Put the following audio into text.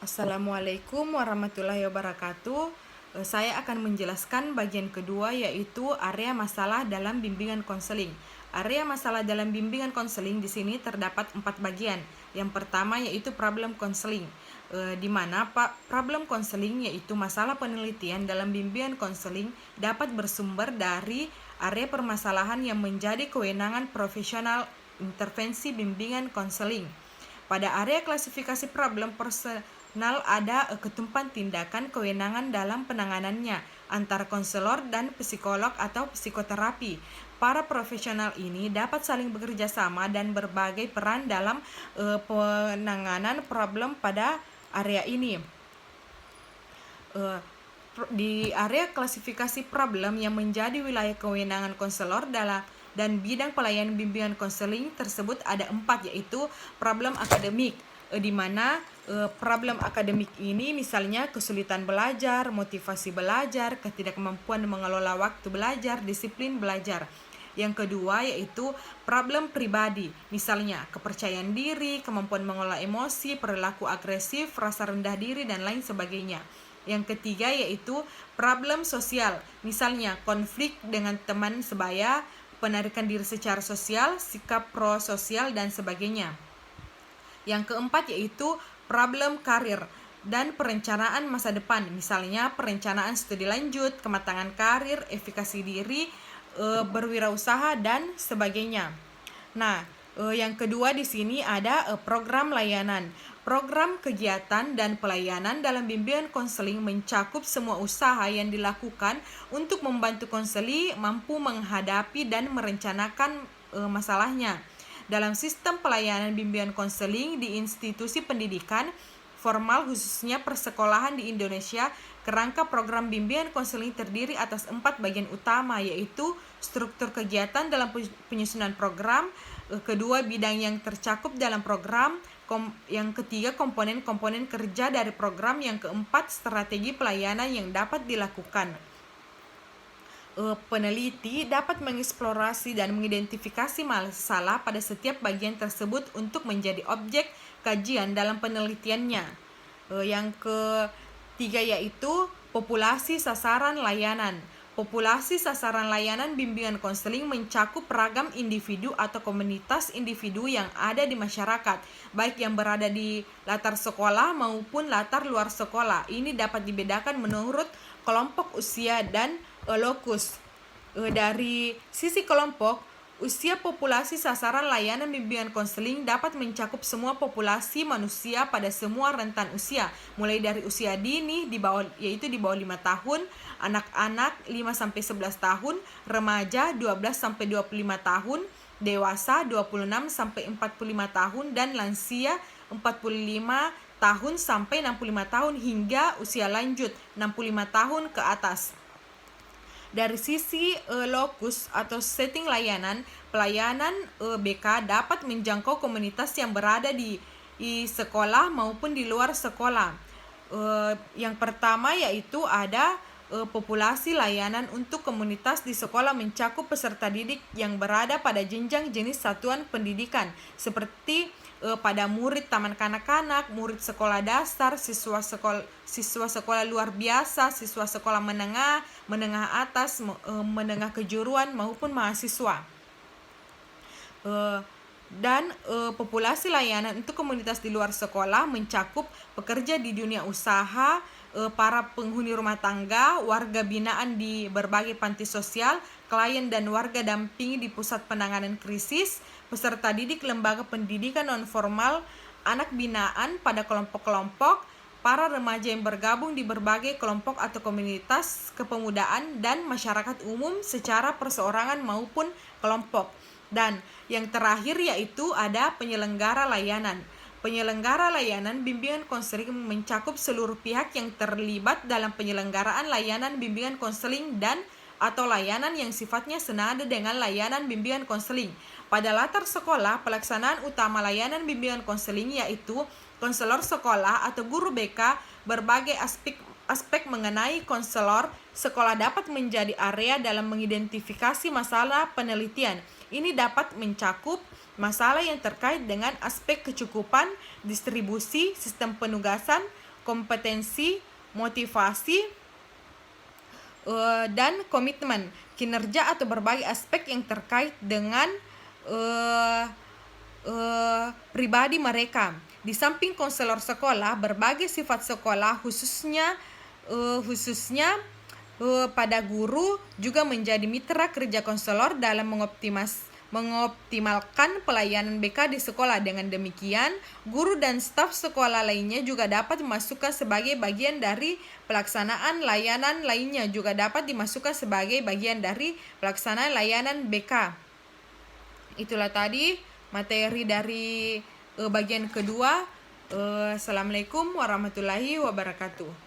Assalamualaikum warahmatullahi wabarakatuh. Saya akan menjelaskan bagian kedua, yaitu area masalah dalam bimbingan konseling. Area masalah dalam bimbingan konseling di sini terdapat 4 bagian. Yang pertama yaitu problem konseling, di mana problem konseling yaitu masalah penelitian dalam bimbingan konseling dapat bersumber dari area permasalahan yang menjadi kewenangan profesional intervensi bimbingan konseling. Pada area klasifikasi problem personal ada ketumpan tindakan kewenangan dalam penanganannya antara konselor dan psikolog atau psikoterapi. Para profesional ini dapat saling bekerja sama dan berbagai peran dalam penanganan problem pada area ini. Di area klasifikasi problem yang menjadi wilayah kewenangan konselor dan bidang pelayanan bimbingan konseling tersebut ada 4, yaitu problem akademik, di mana problem akademik ini misalnya kesulitan belajar, motivasi belajar, ketidakmampuan mengelola waktu belajar, disiplin belajar. Yang kedua yaitu problem pribadi, misalnya kepercayaan diri, kemampuan mengelola emosi, perilaku agresif, rasa rendah diri, dan lain sebagainya. Yang ketiga yaitu problem sosial, misalnya konflik dengan teman sebaya, penarikan diri secara sosial, sikap prososial, dan sebagainya. Yang keempat yaitu problem karir dan perencanaan masa depan, misalnya perencanaan studi lanjut, kematangan karir, efikasi diri, berwirausaha, dan sebagainya. Nah, yang kedua di sini ada program layanan. Program kegiatan dan pelayanan dalam bimbingan konseling mencakup semua usaha yang dilakukan untuk membantu konseli mampu menghadapi dan merencanakan masalahnya. Dalam sistem pelayanan bimbingan konseling di institusi pendidikan formal khususnya persekolahan di Indonesia, kerangka program bimbingan konseling terdiri atas 4 bagian utama, yaitu struktur kegiatan dalam penyusunan program, kedua bidang yang tercakup dalam program, yang ketiga komponen-komponen kerja dari program, yang keempat strategi pelayanan yang dapat dilakukan. Peneliti dapat mengeksplorasi dan mengidentifikasi masalah pada setiap bagian tersebut untuk menjadi objek kajian dalam penelitiannya. Yang ketiga yaitu populasi sasaran layanan. Populasi sasaran layanan bimbingan konseling mencakup ragam individu atau komunitas individu yang ada di masyarakat, baik yang berada di latar sekolah maupun latar luar sekolah. Ini dapat dibedakan menurut kelompok usia dan lokus. Dari sisi kelompok, usia populasi sasaran layanan bimbingan konseling dapat mencakup semua populasi manusia pada semua rentan usia, mulai dari usia dini yaitu di bawah 5 tahun, anak-anak 5-11 tahun, remaja 12-25 tahun, dewasa 26-45 tahun, dan lansia 45 tahun sampai 65 tahun hingga usia lanjut 65 tahun ke atas. Dari sisi lokus atau setting layanan, pelayanan BK dapat menjangkau komunitas yang berada di sekolah maupun di luar sekolah. Yang pertama yaitu ada populasi layanan untuk komunitas di sekolah mencakup peserta didik yang berada pada jenjang jenis satuan pendidikan seperti pada murid taman kanak-kanak, murid sekolah dasar, siswa sekolah luar biasa, siswa sekolah menengah atas, menengah kejuruan maupun mahasiswa. Dan populasi layanan untuk komunitas di luar sekolah mencakup pekerja di dunia usaha, para penghuni rumah tangga, warga binaan di berbagai panti sosial, klien dan warga dampingi di pusat penanganan krisis, peserta didik lembaga pendidikan non-formal, anak binaan pada kelompok-kelompok, para remaja yang bergabung di berbagai kelompok atau komunitas kepemudaan, dan masyarakat umum secara perseorangan maupun kelompok. Dan yang terakhir yaitu ada penyelenggara layanan. Penyelenggara layanan bimbingan konseling mencakup seluruh pihak yang terlibat dalam penyelenggaraan layanan bimbingan konseling dan atau layanan yang sifatnya senada dengan layanan bimbingan konseling. Pada latar sekolah, pelaksanaan utama layanan bimbingan konseling yaitu konselor sekolah atau guru BK. Berbagai aspek mengenai konselor sekolah dapat menjadi area dalam mengidentifikasi masalah penelitian. Ini dapat mencakup masalah yang terkait dengan aspek kecukupan, distribusi, sistem penugasan, kompetensi, motivasi, dan komitmen kinerja atau berbagai aspek yang terkait dengan pribadi mereka. Di samping konselor sekolah, berbagai sifat sekolah khususnya pada guru juga menjadi mitra kerja konselor dalam mengoptimalkan pelayanan BK di sekolah. Dengan demikian, guru dan staf sekolah lainnya juga dapat dimasukkan sebagai bagian dari pelaksanaan layanan lainnya, juga dapat dimasukkan sebagai bagian dari pelaksanaan layanan BK. Itulah tadi materi dari bagian kedua. Assalamualaikum warahmatullahi wabarakatuh.